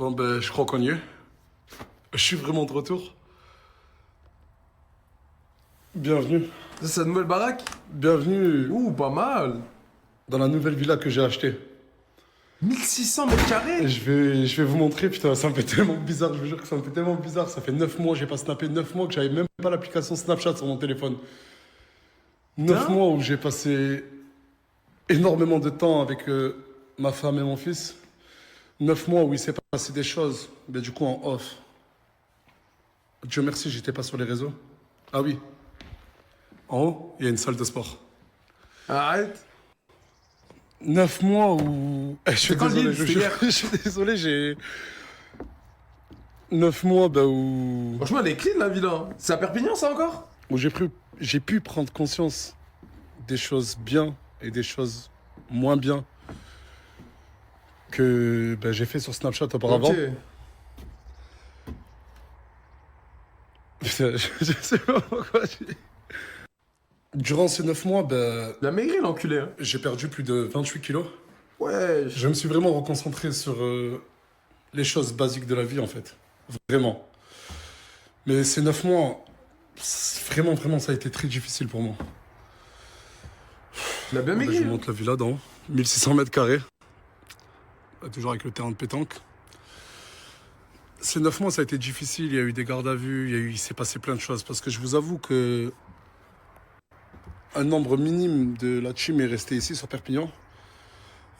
Bon, ben, je crois qu'on y est. Je suis vraiment de retour. Bienvenue. C'est sa nouvelle baraque? Bienvenue Ouh, pas mal. dans la nouvelle villa que j'ai achetée. 1600 mètres carrés? Et je vais vous montrer, putain, ça me fait tellement bizarre, je vous jure que ça me fait tellement bizarre. Ça fait 9 mois, j'ai pas snappé 9 mois que j'avais même pas l'application Snapchat sur mon téléphone. 9 mois où j'ai passé énormément de temps avec ma femme et mon fils. 9 mois où il s'est passé des choses, mais du coup en off. Dieu merci, j'étais pas sur les réseaux. Ah oui. En haut, il y a une salle de sport. Arrête. 9 mois où... Je suis C'est quand désolé, l'île, je, c'était hier. je suis désolé, j'ai... 9 mois bah, où Franchement, elle est clean la villa. C'est à Perpignan ça encore? j'ai pu prendre conscience des choses bien et des choses moins bien que bah, j'ai fait sur Snapchat auparavant. Ok. Putain, je sais pas pourquoi. Durant ces 9 mois, bah, Il a maigri l'enculé. Hein. j'ai perdu plus de 28 kilos. Ouais. Je me suis vraiment reconcentré sur les choses basiques de la vie, en fait. Vraiment. Mais ces 9 mois, vraiment, ça a été très difficile pour moi. Il a bien Bah, maigri. je vous hein. montre la villa d'en haut. 1600 mètres carrés. Toujours avec le terrain de pétanque. Ces 9 mois, ça a été difficile. Il y a eu des gardes à vue, il s'est passé plein de choses. Parce que je vous avoue que un nombre minime de la team est resté ici, sur Perpignan.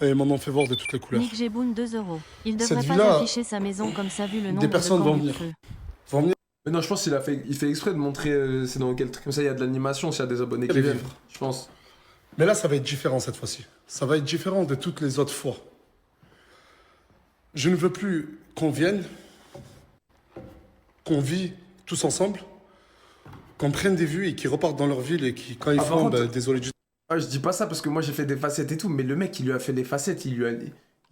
Et ils m'en ont fait voir de toutes les couleurs. Nick Geboun 2 €. Il Cette devrait villa, pas afficher sa maison comme ça vu le nombre personnes de vont camps du venir. feu. Vont venir Mais non, je pense il fait exprès de montrer c'est dans quel truc. Comme ça, il y a de l'animation s'il y a des abonnés qui Les viennent. vivres. Je pense. Mais là, ça va être différent cette fois-ci. Ça va être différent de toutes les autres fois. Je ne veux plus qu'on vienne, qu'on vit tous ensemble, qu'on prenne des vues et qu'ils repartent dans leur ville et qui, quand ils Ah, par font, contre- bah, désolé du... Ah, je dis pas ça parce que moi j'ai fait des facettes et tout, mais le mec il lui a fait des facettes, il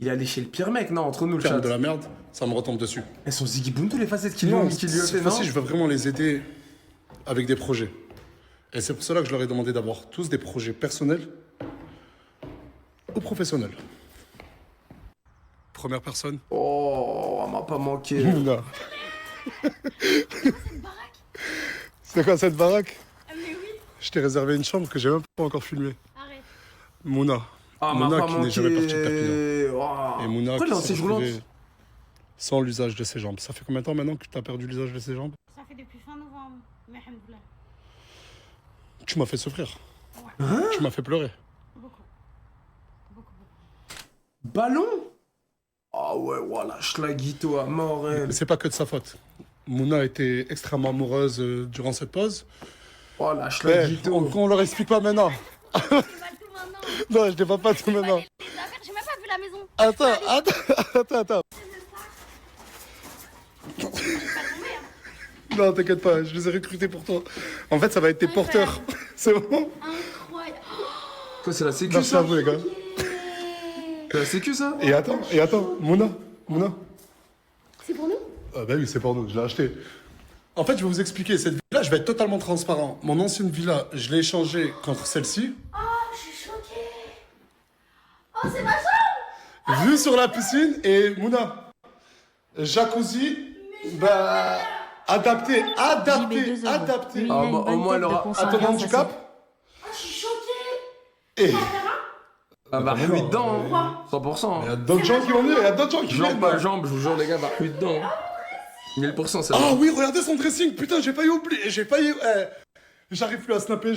est allé chez le pire mec, non, entre nous le chat. terme de la merde, ça me retombe dessus. Elles sont Ziggy Buntu les facettes qu'il lui, Non, qu'il lui a fait, cette non? fois-ci, je veux vraiment les aider avec des projets. Et c'est pour cela que je leur ai demandé d'avoir tous des projets personnels ou professionnels. Première personne. Oh, elle m'a pas manqué. Mouna. C'est quoi cette baraque? Ah, mais oui, Je t'ai réservé une chambre que j'ai même pas encore filmée. arrête. Mouna. Ah, m'a Mouna pas qui manqué. n'est jamais partie de Perpignan. Oh. Et Mouna Pourquoi qui elle est en s'est siège roulante? retrouvée sans l'usage de ses jambes. Ça fait combien de temps maintenant que tu as perdu l'usage de ses jambes? Ça fait depuis fin novembre, mais alhamdoulilah. Tu m'as fait souffrir. Hein? Tu m'as fait pleurer. Beaucoup. Beaucoup. Ballon? Ah ouais, voilà, schlaguito à mort, elle. Mais c'est pas que de sa faute. Mouna était extrêmement amoureuse durant cette pause. Oh la Eh, schlaguito. on leur explique pas maintenant. Tu vas tout maintenant. Non, je débat pas tout maintenant. Les affaires, j'ai même pas vu la maison. Attends. Non, t'inquiète pas, je les ai recrutés pour toi. En fait, ça va être tes porteurs. C'est bon? Incroyable. Quoi, c'est la sécu Merci à ça? vous, les gars. C'est la sécu ça? Et attends, Mouna. C'est pour nous? Ah bah oui, c'est pour nous, je l'ai acheté. En fait, je vais vous expliquer. Cette villa, je vais être totalement transparent. Mon ancienne villa, je l'ai échangée contre celle-ci. Oh, je suis choquée. Oh, c'est ma chambre. Vue sur la piscine et Mouna. Jacuzzi, bah, adapté. JB 2 €. Adapté Lui, il Ah, a une bah, au bonne moins, tête elle aura- de à ton consigne grâce à handicap. Oh, je suis choquée. Et Ah bah, vraiment, oui dedans, hein. il 100%. y a d'autres gens qui vont venir, il y a d'autres gens qui Jambe viennent. pas jambe, je vous jure les gars, bah oui dedans. 1000% c'est Ah oui, regardez son dressing. Putain, j'ai failli oublier. J'arrive plus à snapper.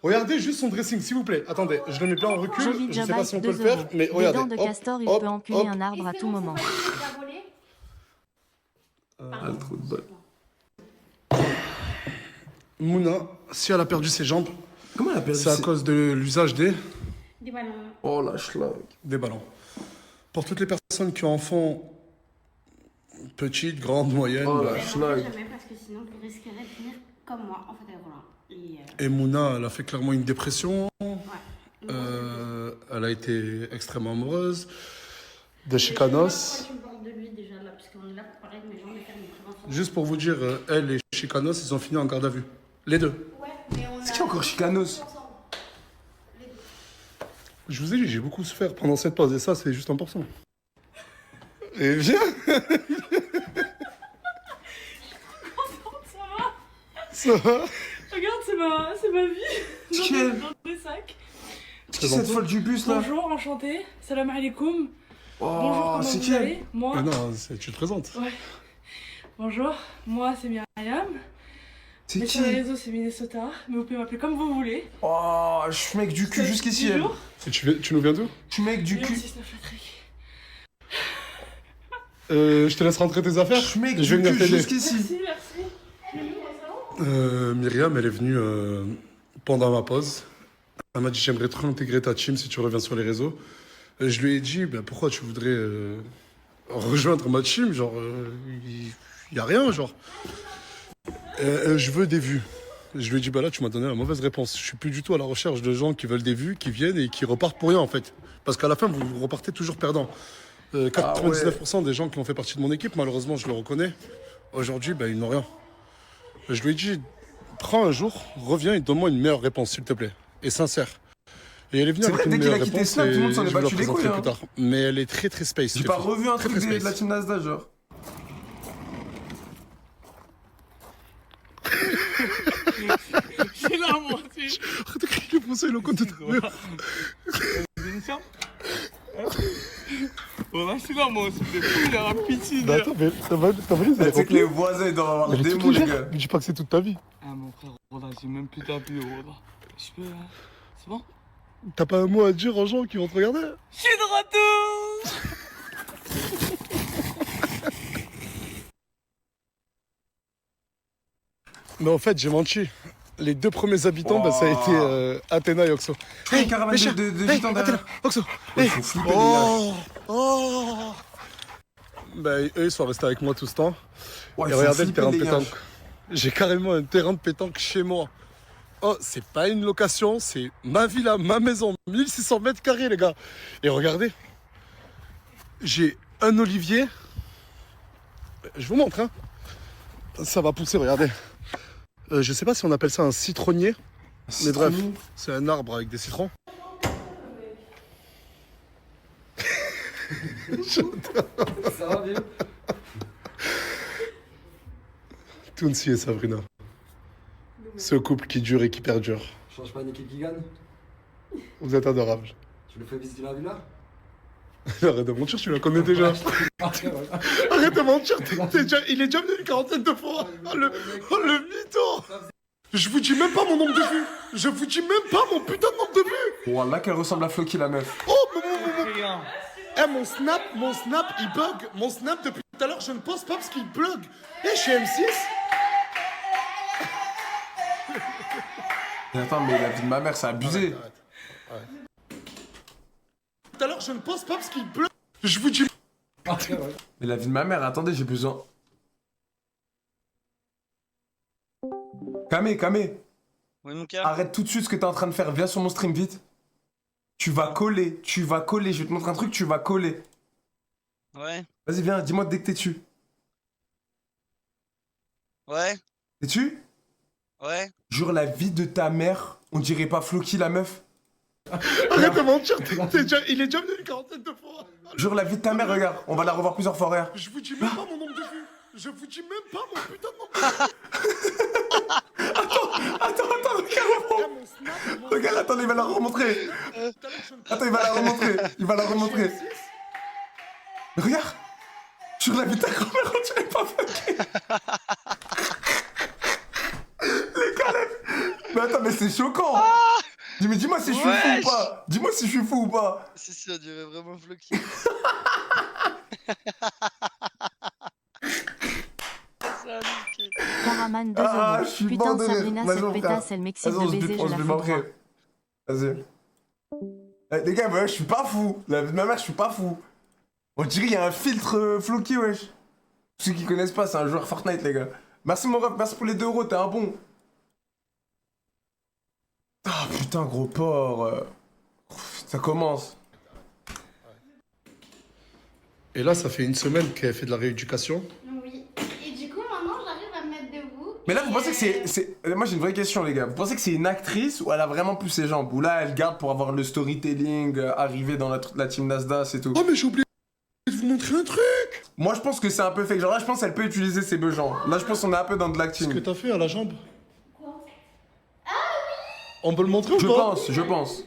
Regardez juste son dressing, s'il vous plaît. Attendez, je le mets bien en recul. Jolie Je sais pas Jabba si on peut le 2 faire, €. mais Des regardez. dents de Hop, castor, il hop, peut empuler hop. un arbre à tout moment. Il a volé. Ah, le trou de balle. Mouna, si elle a perdu ses jambes, Comment elle a perdu c'est à ses- cause de l'usage Des ballons. Oh la schlag. des ballons. Pour toutes les personnes qui en font petites, grandes, moyennes, Oh bah, la Jamais schlag. parce que sinon, vous risquerez de finir comme moi. En fait, voilà. et Mouna, elle a fait clairement une dépression. Ouais. Elle a été extrêmement amoureuse de Pourquoi Chicanos. tu me parles de lui déjà là? Puisqu'on est là pour parler de mes jambes et faire une prévention. Juste pour vous dire, elle et Chicanos, ils ont fini en garde à vue. Les deux. Ouais, mais on Est-ce qu'il y a encore Chicanos? Je vous ai dit, j'ai beaucoup souffert pendant cette pause et ça, c'est juste 1%. Et viens. Ça va? Ça va? Regarde, c'est ma vie. Quel- Dans les sacs. Qui cette folle du bus là? Bonjour, enchanté. Salam alaikum. Bonjour, Oh, comment c'est vous qui? allez? Moi. Mais non, tu te présentes. Ouais. Bonjour, moi c'est Myriam. C'est Mais qui? sur les réseaux c'est Minnesota, mais vous pouvez m'appeler comme vous voulez. Oh, je suis mec du cul jusqu'ici, elle. Et tu nous viens d'où? Je suis mec du cul. Je te laisse rentrer tes affaires. Je suis mec Je vais du venir cul t'aider. jusqu'ici. Merci. Je vais venir au salon. Myriam, elle est venue pendant ma pause. Elle m'a dit j'aimerais trop intégrer ta team si tu reviens sur les réseaux. Je lui ai dit bah, pourquoi tu voudrais rejoindre ma team, genre il y a rien, genre. Je veux des vues. Je lui ai dit bah là tu m'as donné la mauvaise réponse. Je suis plus du tout à la recherche de gens qui veulent des vues, qui viennent et qui repartent pour rien en fait. Parce qu'à la fin vous repartez toujours perdant. 99% des gens qui ont fait partie de mon équipe, malheureusement je le reconnais. Aujourd'hui bah, ils n'ont rien. Je lui ai dit prends un jour, reviens et donne-moi une meilleure réponse s'il te plaît. Et sincère. Et elle est venue C'est avec vrai, une dès qu'il a meilleure quitté réponse Snap, tout le monde et s'en est je vous la battu les présenterai couilles, plus tard. Mais elle est très très space. J'ai c'est pas fou. revu un Très, truc très de space. la team Nasdaq, genre. C'est là, moi, c'est... Regarde le français, le compte de ta mère. Oh, là, c'est là, moi, c'était fou, il a la piscine. Bah attends, mais t'as volé, Tu sais que les voisins, ils doivent avoir Elle des est toute mots, les légère. gars. Mais dis pas que c'est toute ta vie. Ah, mon frère, voilà, j'ai même plus d'habits, voilà. Je peux, hein. C'est bon? T'as pas un mot à dire aux gens qui vont te regarder? Je suis de retour! Mais en fait, j'ai menti. Les deux premiers habitants, bah, ça a été Athéna et Oxo. Hey, caravane Mécha, de hey, gitans Athéna, derrière. Oxo, Il hey. faut flipper, les gars. Oh. Bah, eux, ils sont restés avec moi tout ce temps. Ouais, il Et faut regardez le flipper, terrain de les gars. pétanque. J'ai carrément un terrain de pétanque chez moi. Oh, c'est pas une location, c'est ma villa, ma maison, 1600 mètres carrés, les gars. Et regardez, j'ai un olivier. Je vous montre, hein. Ça va pousser, regardez. Je sais pas si on appelle ça un citronnier, mais bref, c'est un arbre avec des citrons. Ça va, vieux? Tounsi et Sabrina. Ce couple qui dure et qui perdure. Change pas une équipe qui gagne? Vous êtes adorables. Tu le fais visiter la villa? Arrête de mentir, tu la connais déjà. Arrête de mentir, il est déjà venu une quarantaine de fois. Oh le mytho. Je vous dis même pas mon nombre de vues. Je vous dis même pas mon putain de nombre de vues. Wallah, qu'elle ressemble à Floki, la meuf. Oh, mon snap, il bug. Mon snap, depuis tout à l'heure, je ne poste pas parce qu'il bug. Et je suis M6. Mais attends, mais la vie de ma mère, c'est abusé. Arrête. Tout à l'heure, je ne poste pas parce qu'il bug. Je vous dis... Mais la vie de ma mère, attendez, j'ai besoin. Kamé, Oui, mon cœur. arrête tout de suite ce que t'es en train de faire. Viens sur mon stream vite. Tu vas coller. Je vais te montrer un truc, tu vas coller. Ouais, Vas-y, viens, dis-moi dès que t'es dessus. ouais, T'es dessus? ouais. Jure la vie de ta mère, on dirait pas Floki, la meuf. Arrête de mentir, il est déjà venu une quarantaine de fois. Jure la vie de ta mère, regarde. On va la revoir plusieurs fois, regarde. Je vous dis même pas mon nombre de vues. Je vous dis même pas mon putain de nombre de vues. Attends, regarde. Regarde, attends, il va la remontrer. Attends, il va la remontrer. Regarde. Jure la vie de ta grand-mère, on dirait pas Floki. Les gars, mais attends, mais c'est choquant. Mais dis-moi si je suis fou ou pas. Dis-moi si je suis fou ou pas. Si, si, on dirait vraiment Floki. Ça a niqué. Caraman 2 Ah, euros. je suis Putain, mort de rire. Sabrina, Vas-y, cette mon pétasse, frère. elle m'excite Vas-y, de on se baiser, je la fous montrer. droit. Vas-y. Eh, les gars, ouais, je suis pas fou. La vie de ma mère, je suis pas fou. On dirait qu'il y a un filtre Floki, wesh. Pour ceux qui connaissent pas, c'est un joueur Fortnite, les gars. Merci, mon ref, merci pour les 2 euros, t'es un bon. Ah, putain, gros porc. Ça commence. Et là, ça fait une semaine qu'elle fait de la rééducation. Oui. Et du coup, maintenant, j'arrive à me mettre debout. Mais là, vous pensez que c'est... Moi, j'ai une vraie question, les gars. Vous pensez que c'est une actrice ou elle a vraiment plus ses jambes? Ou là, elle garde pour avoir le storytelling, arriver dans la team Nasdaq, c'est tout? Oh, mais j'ai oublié de vous montrer un truc. Moi, je pense que c'est un peu fake. Genre là, je pense qu'elle peut utiliser ses besoins. Là, je pense qu'on est un peu dans de Ce que l'acting. t'as fait à la jambe. On peut le montrer ou Je pas? pense, je pense.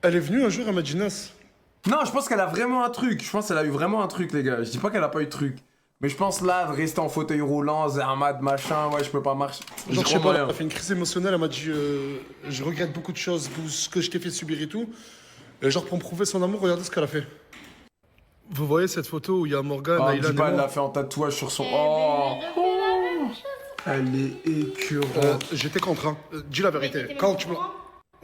Elle est venue un jour, elle m'a dit Nas. Non, je pense qu'elle a vraiment un truc. Je pense qu'elle a eu vraiment un truc, les gars. Je dis pas qu'elle a pas eu de truc. Mais je pense là, de rester en fauteuil roulant, Zermatt, machin, ouais, je peux pas marcher. Genre, je J'y sais crois pas, elle moyen. a fait une crise émotionnelle, elle m'a dit je regrette beaucoup de choses, tout ce que je t'ai fait subir et tout. Et genre, pour me prouver son amour, regardez ce qu'elle a fait. Vous voyez cette photo où il y a Morgane, Ah, Aylan dis et pas, elle moi l'a fait en tatouage sur son. Mais Oh, je refais la même chose. elle est écœurante. J'étais contre, hein. Dis la Mais vérité. t'étais Quand même tu pas me... au courant.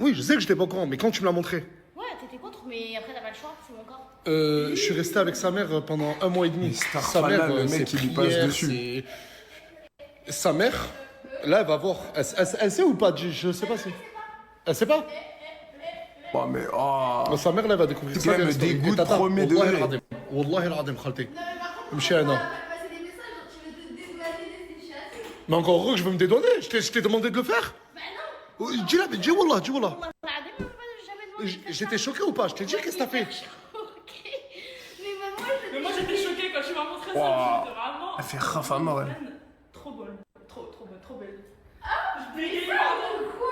Oui, je sais que j'étais pas au courant, mais quand tu me l'as montré, Ouais, t'étais contre, mais après t'as pas le choix, c'est mon corps. je suis resté avec sa mère pendant 1 mois et demi. Mais Star Sa mère, Fala, le mec, ses il lui passe prières, dessus. Sa mère, là, elle va voir. Elle sait ou pas, je sais pas si. Elle sait pas. Oh, mais oh. Sa mère, là, elle va découvrir C'est ça. quand même via les stories. dégoût Et tata, premier Wallahi degré. al-Azim. Wallahi al-Azim, khalti. Mchi ana. passer des messages, genre tu veux te dédouaner des chats. Mais encore heureux que je veux me dédouaner. Je t'ai demandé de le faire. Bah non. Dis là, dis wallah, dis wallah. Wallah, on m'a jamais demandé de faire J'étais choqué ou pas? Je t'ai dit, qu'est-ce que t'as fait? Ok. Mais maman, je Mais moi j'étais choquée quand tu m'as montré ça, Wow. j'étais vraiment. Elle fait raf à mort, elle. Trop bonne, trop bonne, trop belle. Je Mais bégayais, ça, pardon. de quoi?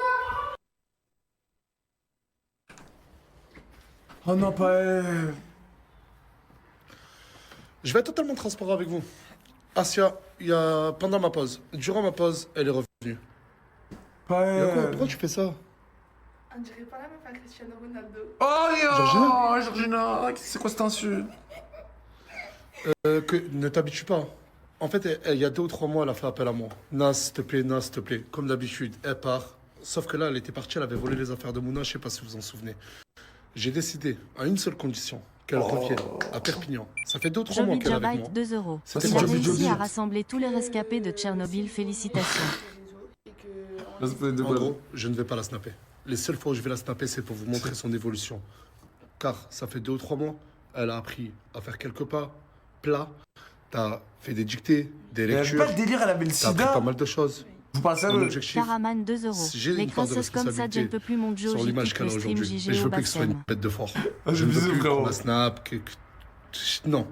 Oh non, pas elle. Je vais être totalement transparent avec vous. Asia, pendant ma pause, durant ma pause, elle est revenue. Pas Il y a quoi? elle. Pourquoi tu fais ça? On dirait pas la meuf à Cristiano Ronaldo. Oh, yo Georgina Georgina, c'est quoi cette insulte? Ne t'habitue pas. En fait, il y a 2 ou 3 mois, elle a fait appel à moi. Nas, s'il te plaît, Nas, s'il te plaît. Comme d'habitude, elle part. Sauf que là, elle était partie, elle avait volé les affaires de Mouna, je sais pas si vous vous en souvenez. J'ai décidé, à une seule condition, qu'elle revienne à Perpignan. Ça fait 2 ou 3 mois Joby qu'elle est avec Jabyte, moi. 2 euros. C'était Il quoi, a Joby réussi Joby à rassembler tous les rescapés de Tchernobyl. Félicitations. Là, ça peut être de En bonne. gros, je ne vais pas la snapper. Les seules fois où je vais la snapper, c'est pour vous montrer son évolution. Car ça fait 2 ou 3 mois, elle a appris à faire quelques pas, plats. T'as fait des dictées, des Elle avait lectures. pas de délire, elle avait le T'as appris sida. pas mal de choses. Vous pensez à Mon eux? objectif Caraman, 2 euros. J'ai Les une part de crassos comme ça, je ne responsabilité peux plus mon Joe. sur J'y l'image quitte qu'elle le a stream aujourd'hui. JG Et je au veux plus que ce soit une Bassem. bête de fort. Ah, Je ne bisous, veux plus frérot. qu'on la snap. Non.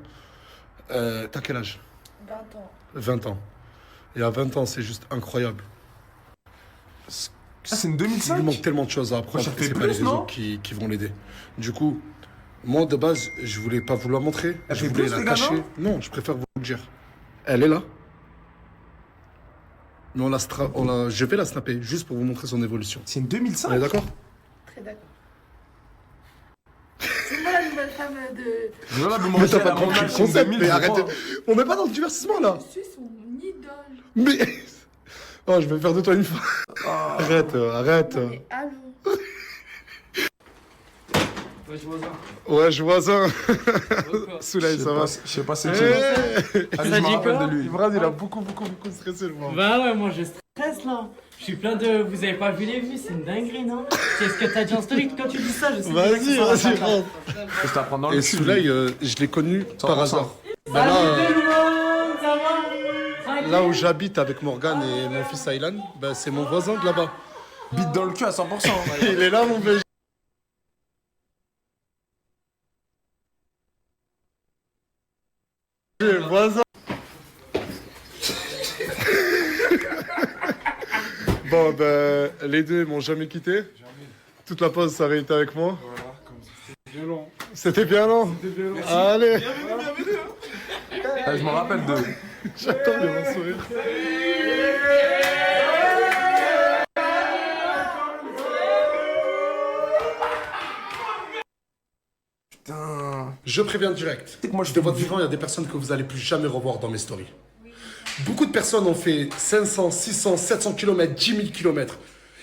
T'as quel âge? 20 ans. 20 ans. Et à 20 ans, c'est juste incroyable. Ah, c'est une Il 2005? lui manque tellement de choses à apprendre Ça que fait c'est pas plus, les réseaux non qui vont l'aider. Du coup, moi de base, je voulais pas vous la montrer. Elle Je fait voulais plus, la les gars, cacher. Non, je préfère vous le dire. Elle est là. Mais je vais la snapper juste pour vous montrer son évolution. C'est une On est 2005? d'accord? Très d'accord. C'est moi la nouvelle femme de. Voilà, mais Mais moi, t'as à pas mon compris le âge, c'est une concept, 2000, mais je arrête. crois. On n'est pas dans le divertissement là. Je suis son idole. Mais. Oh, je vais faire de toi une fois. Arrête, arrête. Mais allô. Ouais, je vois ça. Ouais, je vois ça. D'accord. Soleil, ça va. Je sais pas c'est qui. Hey Allez, je me dit rappelle quoi de lui. Imran, il a beaucoup stressé, le voir. Bah ouais, moi je stresse là. Je suis plein de. Vous avez pas vu les vues, c'est une dinguerie, non? C'est ce que t'as dit en story quand tu dis ça, je sais déjà que Vas-y, ça va vas-y, pas. rentre. Je t'apprends dans le Et cul. Soleil, je l'ai connu 100%. par hasard. Bah Salut là, tout le monde, ça va? Tranquille. là où j'habite avec Morgane et mon fils Aylan, bah, c'est mon voisin de là-bas. Bite dans le cul à 100%. Il est là, mon BG. Voisin. Bon, ben, les deux ils m'ont jamais quitté. Toute la pause, ça aurait été avec moi. Bien long. C'était bien long. Allez, Ah, je me rappelle de. j'attends les bons sourires. Putain. Je préviens direct. que moi, je de fais votre du- vivant, il y a des personnes que vous allez plus jamais revoir dans mes stories. Beaucoup de personnes ont fait 500, 600, 700 km, 10 000 km.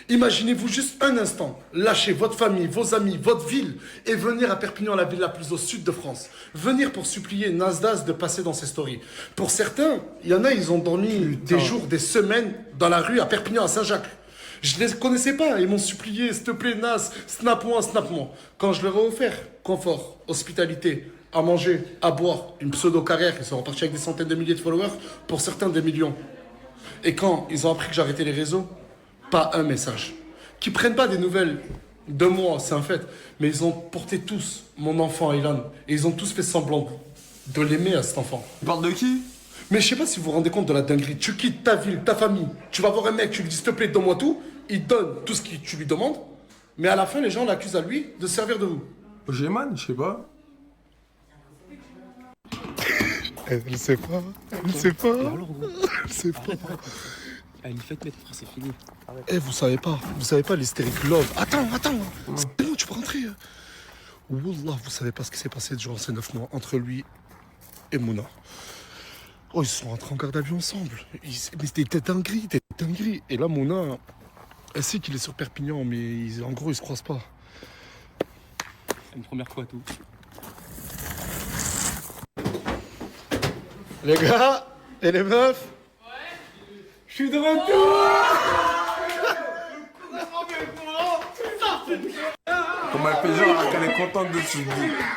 Imaginez-vous juste un instant lâcher votre famille, vos amis, votre ville et venir à Perpignan, la ville la plus au sud de France. Venir pour supplier Nasdaq de passer dans ses stories. Pour certains, il y en a, ils ont dormi des jours, des semaines dans la rue à Perpignan, à Saint-Jacques. Je ne les connaissais pas, ils m'ont supplié, s'il te plaît, Nas, snap-moi, snap-moi. Quand je leur ai offert confort, hospitalité, à manger, à boire, une pseudo-carrière, ils sont repartis avec des centaines de milliers de followers, pour certains des millions. Et quand ils ont appris que j'arrêtais les réseaux, pas un message. Qu'ils prennent pas des nouvelles de moi, c'est un fait, mais ils ont porté tous mon enfant Aylan, et ils ont tous fait semblant de l'aimer à cet enfant. Tu parles de qui? Mais je sais pas si vous vous rendez compte de la dinguerie. Tu quittes ta ville, ta famille, tu vas voir un mec, tu lui dis s'il te plaît, donne-moi tout. Il donne tout ce que tu lui demandes. Mais à la fin, les gens l'accusent à lui de se servir de vous. Géman, je sais pas. Elle sait pas. Elle sait pas. Elle sait pas. Allez, faites mettre, frère, c'est fini. Eh, vous savez pas l'hystérique love. Attends. C'est bon, tu peux rentrer. Wallah, vous savez pas ce qui s'est passé durant ces 9 mois entre lui et Mouna. Oh, ils sont rentrés en garde à vue ensemble. Mais c'était des dingueries. Et là, Mouna, elle sait qu'il est sur Perpignan, mais en gros, ils se croisent pas. Une première fois, tout. Les gars et les meufs. Je suis de retour. Comment elle fait genre qu'elle est contente de se dire.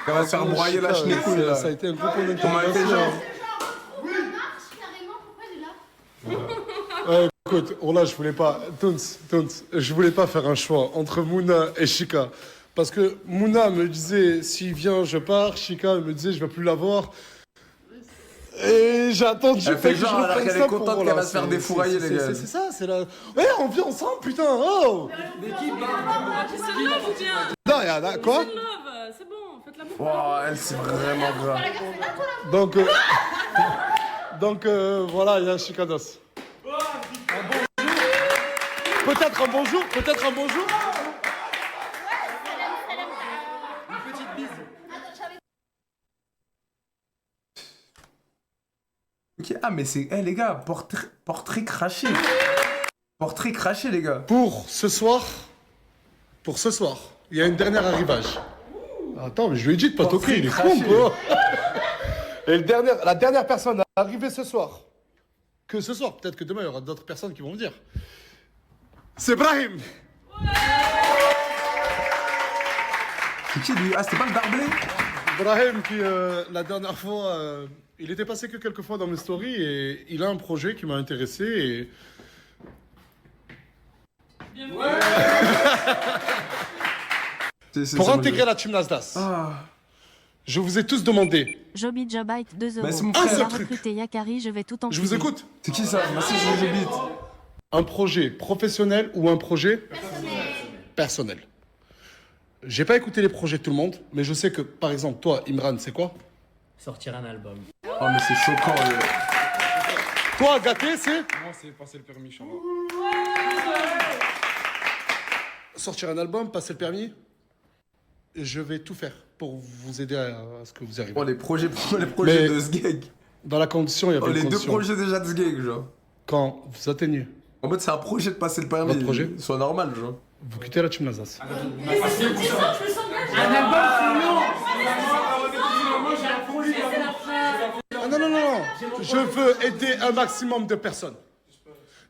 Elle va se faire broyer la chenille là. Ça a été un gros point Comment elle fait genre. Ça marche carrément, pourquoi il est là? Ouais, écoute, oh là, je voulais pas. Tons, je voulais pas faire un choix entre Mouna et Chika. Parce que Mouna me disait, s'il vient, je pars. Chika me disait, je vais plus la voir. Et j'ai attendu. Elle fait que genre je alors reprenne qu'elle ça est pour- contente voilà, qu'elle va se faire c'est- défourailler, c'est- les gars. C'est ça, c'est la. Ouais, on vit ensemble, putain, oh! Non, y a quoi? C'est bon, faites l'amour. Oh, elle c'est vraiment grave. Donc, voilà, il y a un Chicanos. Peut-être un bonjour. Ok, ah mais c'est. Eh les gars, portrait craché. Portrait craché, les gars. Pour ce soir, il y a une dernière arrivage. Attends, mais je lui ai dit de pas toquer, il est con, quoi. Et la dernière personne à arriver ce soir, peut-être que demain il y aura d'autres personnes qui vont me dire. C'est Brahim. C'est qui lui? Ah, c'était pas le Darblé? Brahim qui, la dernière fois, il était passé que quelques fois dans mes stories et il a un projet qui m'a intéressé et... Pour intégrer la team Nasdaq, je vous ai tous demandé. Joby Jobite 2 Bah, euros. c'est mon Il frère. a seul truc. recruté Yakari, je vais tout en Je vous écoute. C'est qui ça? Merci, je bite. Un projet professionnel ou un projet personnel. J'ai pas écouté les projets de tout le monde, mais je sais que, par exemple, toi, Imran, c'est quoi? Sortir un album. Oh, mais c'est choquant, là. Toi, Gaté, c'est Moi, c'est passer le permis, Inch'Allah. sortir un album, passer le permis. Je vais tout faire pour vous aider à ce que vous arriviez. Oh, les projets Mais- de Sgeg. Dans la condition, il y avait Oh, une les deux condition. projets déjà de Sgeg, genre. Quand vous atteignez, En mode, c'est un projet de passer le permis. Votre projet? Soit normal, genre. vous quittez la team Nasdaq. Je me sens bien. Un album, c'est long. Ah non. Je veux aider un maximum de personnes.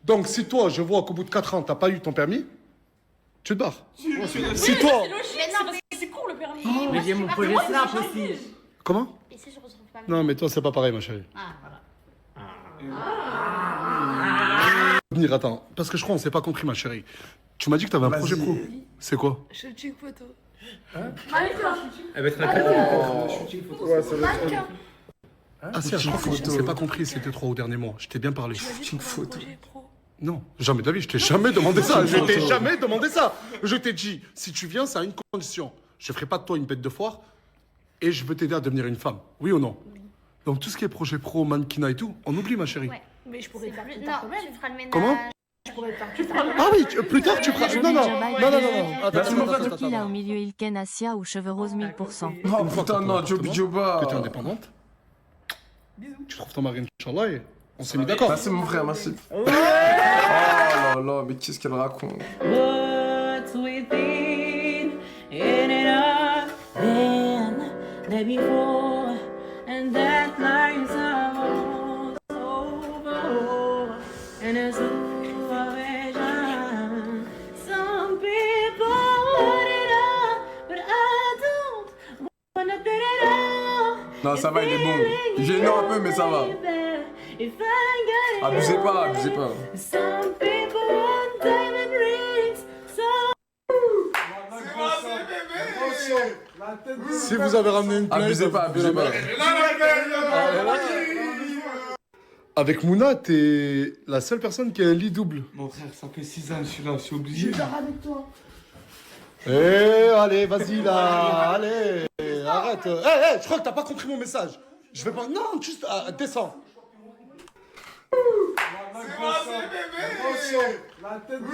Donc, si toi, je vois qu'au bout de 4 ans, t'as pas eu ton permis, tu te barres. Si toi... C'est court le permis. Mais j'ai mon projet Snap aussi. Comment? Et si je retrouve pas Non, mais toi, c'est pas pareil, ma chérie. Venir, attends. Parce que je crois qu'on s'est pas compris, ma chérie. Tu m'as dit que t'avais un Vas-y. projet pro. C'est quoi? Shooting photo. Elle va être un Ah, si, je crois qu'on s'est pas compris, c'était trop au dernier mois. Je t'ai bien parlé. Shooting photo. Non, jamais de la vie, je t'ai jamais demandé ça. Je t'ai jamais demandé ça. Je t'ai dit, si tu viens, ça a une condition. Je ferai pas de toi une bête de foire et je veux t'aider à devenir une femme. Oui ou non? Donc tout ce qui est projet pro, mannequinat et tout, on oublie, ma chérie. Ouais. Mais je pourrais faire plus Non, tard quand même. tu feras le ménage. Comment? Je pourrais faire plus tard. Ah oui, plus tard tu feras. Non. Qui là au milieu Ilken Asia ou cheveux rose 1000%. Oh putain, non, Joby Joba. Que tu es indépendante. Tu trouves ton mari, Inch'Allah, et on s'est mis d'accord. Merci, mon frère, merci. Oh là là, mais qu'est-ce qu'elle raconte? What's within, in it up, then, day before, and that lies out over, and as some people want it all, but I don't wanna get it all. Non, ça va, il est bon. Gênant un peu, mais ça va. If I got it Abusez pas, all. abusez pas. Some people want diamond rings, some Si vous avez ramené une play, Abusez pas, vous pouvez la abusez mettre. pas. Avec Mouna, t'es la seule personne qui a un lit double. Mon frère, ça fait 6 ans que je suis là, je suis obligé. avec toi. Eh, allez, vas-y là, allez, arrête. Je crois que t'as pas compris mon message. Je vais pas. Non, juste descends.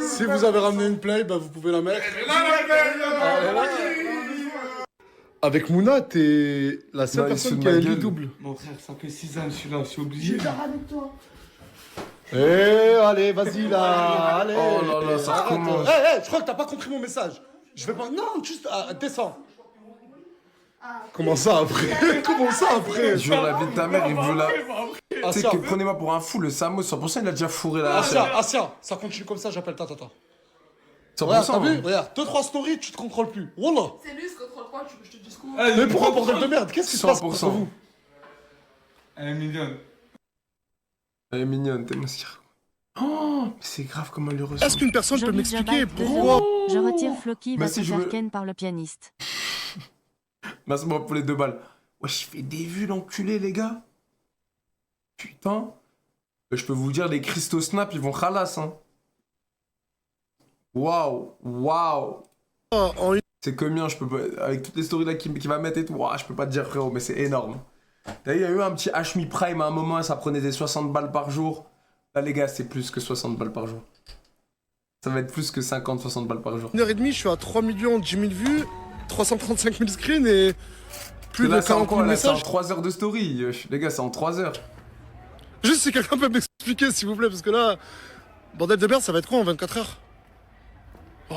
Si vous avez ramené une play, bah vous pouvez la mettre. Avec Mouna, t'es la seule Non, il se personne fout qui a de un ma lit gueule. double. Mon frère, ça fait 6 ans que je suis là, je suis obligé. avec toi. Eh, allez, vas-y là, allez. Oh là là, ça arrête. recommence. Je crois que t'as pas compris mon message. Je vais pas. Non, juste descends. Comment ça après? Comment ça après? Je veux la vie de ta mère, il veut la. Tu sais Asia, que prenez-moi pour un fou, le Samo, 100% il a déjà fourré la Asia, ça continue comme ça, j'appelle tata. 100%. Regarde, t'as vu? Regarde, 2-3 stories, tu te contrôles plus. Wallah. C'est lui, ce contrôle pas, tu veux que je te dise quoi? Mais pourquoi, bordel de merde? Qu'est-ce qui se passe 100%. entre vous? Elle est mignonne. Elle est mignonne, t'es masquire. Oh, mais c'est grave comment elle le ressent. Est-ce qu'une personne peut Joli m'expliquer Jabat, pourquoi? Je retire Floki, va Mais se si je faire veux- ken par le pianiste. Merci moi pour les 2 balles. Wesh, il fait des vues l'enculé, les gars. Putain. Je peux vous dire, les cristaux snap, ils vont khalas, hein. Waouh, waouh. C'est combien, je peux pas... Avec toutes les stories là qu'il va mettre et tout, ouah, je peux pas te dire, frérot, mais c'est énorme. Là, il y a eu un petit Hmi Prime à un moment, ça prenait des 60 balles par jour. Là, les gars, c'est plus que 60 balles par jour. Ça va être plus que 50-60 balles par jour. 1h30, je suis à 3 10 000 vues, 335 000 screens et plus Là, de c'est en 40 000 quoi, là, c'est en messages. 3 heures de story. Les gars, c'est en 3 heures. Juste si quelqu'un peut m'expliquer, s'il vous plaît, parce que là, bordel de merde, ça va être quoi en 24 heures? Oh.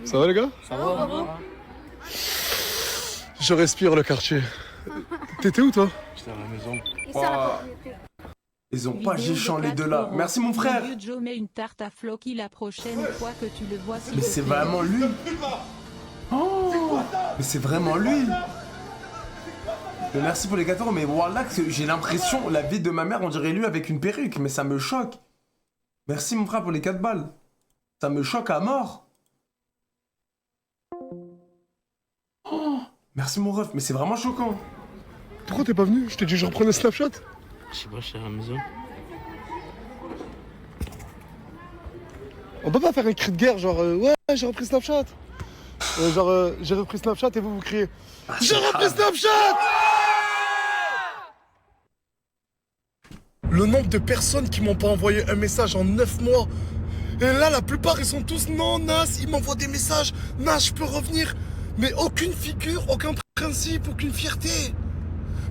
Ça va les gars? Ça va. Je respire le quartier. T'étais où toi? J'étais à la maison. Ils ont pas géchant les deux là. Merci mon frère. Joe met une tarte à Floki la prochaine fois que tu le vois. Mais c'est vraiment lui. Oh, mais c'est vraiment lui. Mais merci pour les 4 euros, mais voilà, j'ai l'impression, la vie de ma mère, on dirait lui avec une perruque, mais ça me choque. Merci mon frère pour les 4 balles. Ça me choque à mort. Oh, merci mon ref, mais c'est vraiment choquant. Pourquoi t'es pas venu? Je t'ai dit que je reprenais Snapchat. Je sais pas, je suis à la maison. On peut pas faire un cri de guerre genre ouais j'ai repris Snapchat. J'ai repris Snapchat et vous criez j'ai repris Snapchat. Le nombre de personnes qui m'ont pas envoyé un message en 9 mois. Et là la plupart ils sont tous non Nas, ils m'envoient des messages. Nas je peux revenir. Mais aucune figure, aucun principe, aucune fierté.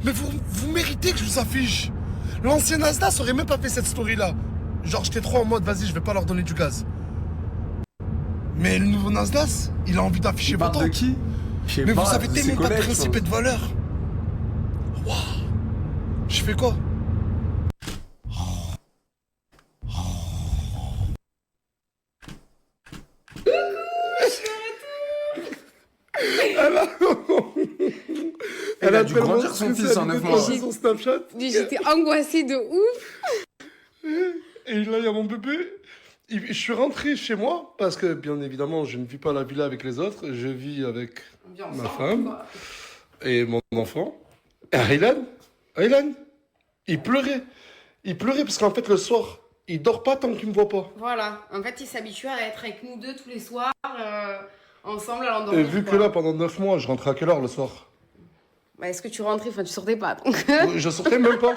Mais vous méritez que je vous affiche. L'ancien Nasdaq aurait même pas fait cette story là. Genre j'étais trop en mode vas-y je vais pas leur donner du gaz. Mais le nouveau Nasdaq, il a envie d'afficher Il vos parle de qui? Je sais Mais pas, vous avez de ses tellement pas de collègues, principe et de valeur. Waouh. Je fais quoi? Elle a dû grandir son fils en 9 mois. Son Snapchat. J'étais angoissée de ouf. Et là, il y a mon bébé. Je suis rentré chez moi parce que, bien évidemment, je ne vis pas la villa avec les autres. Je vis avec ma femme et mon enfant. Et Aylan, il pleurait. Il pleurait parce qu'en fait, le soir, il dort pas tant qu'il me voit pas. Voilà, en fait, il s'habitue à être avec nous deux tous les soirs, ensemble à Et l'endormir. vu que là, pendant 9 mois, je rentrais à quelle heure le soir? Bah, est-ce que tu rentrais? Enfin, tu sortais pas, donc. Je sortais même pas.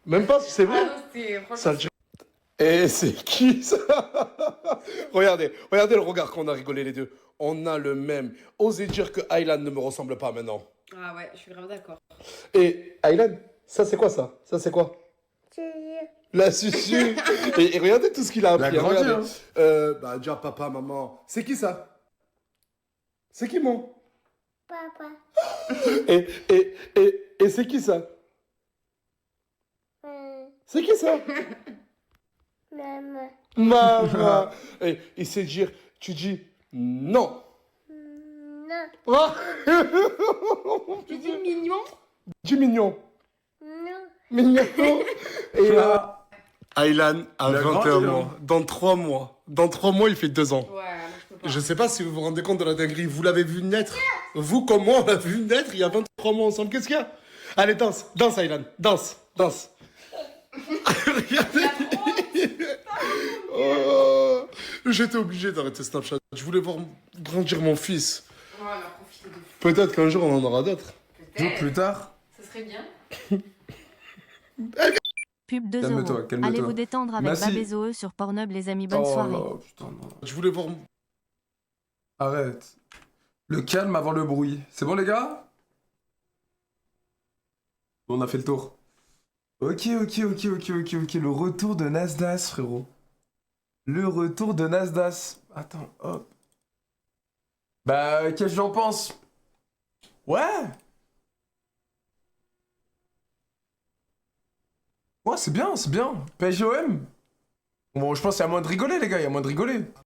Même pas, c'est vrai. Ah non, c'était franchement. Ça, et c'est qui ça? Regardez le regard qu'on a rigolé les deux. On a le même. Osez dire que Aylan ne me ressemble pas maintenant. Ah ouais, je suis grave d'accord. Et Aylan, ça c'est quoi ça? Ça c'est quoi? La susu. et regardez tout ce qu'il a appris. Il a grandi, regardez. Bah déjà papa, maman. C'est qui ça? C'est qui mon? Papa. Et c'est qui ça? C'est qui ça? Maman. Maman. Et il sait dire, tu dis non. Non. Oh. Tu dis mignon? Dis mignon. Non. Mignon. Et Aylan a Il a 21 grandi, mois. hein. Dans 3 mois. Dans 3 mois, il fait 2 ans. Ouais, moi je peux Je sais pas si vous vous rendez compte de la dinguerie. Vous l'avez vu naître. Vous, comme moi, on l'a vu naître il y a 23 mois ensemble. Qu'est-ce qu'il y a? Allez, danse. Danse, Aylan. Danse. Danse. Regardez. Oh, j'étais obligé d'arrêter Snapchat. Je voulais voir grandir mon fils. Ouais, on a profité de fou. Peut-être qu'un jour, on en aura d'autres. Jour plus tard. Ça serait bien. Pub 2 Calme-toi, euros. calme-toi. Allez vous détendre avec Merci. Babézoe sur Pornhub, les amis. Bonne Oh soirée. là, putain, non. Je voulais voir... Arrête. Le calme avant le bruit. C'est bon, les gars? On a fait le tour. Ok. Le retour de Nasdas, frérot. Le retour de Nasdas. Attends, hop. Bah, qu'est-ce que j'en pense? Ouais. Ouais, c'est bien. PSGOM. Bon, je pense qu'il y a moins de rigoler, les gars. Il y a moins de rigoler.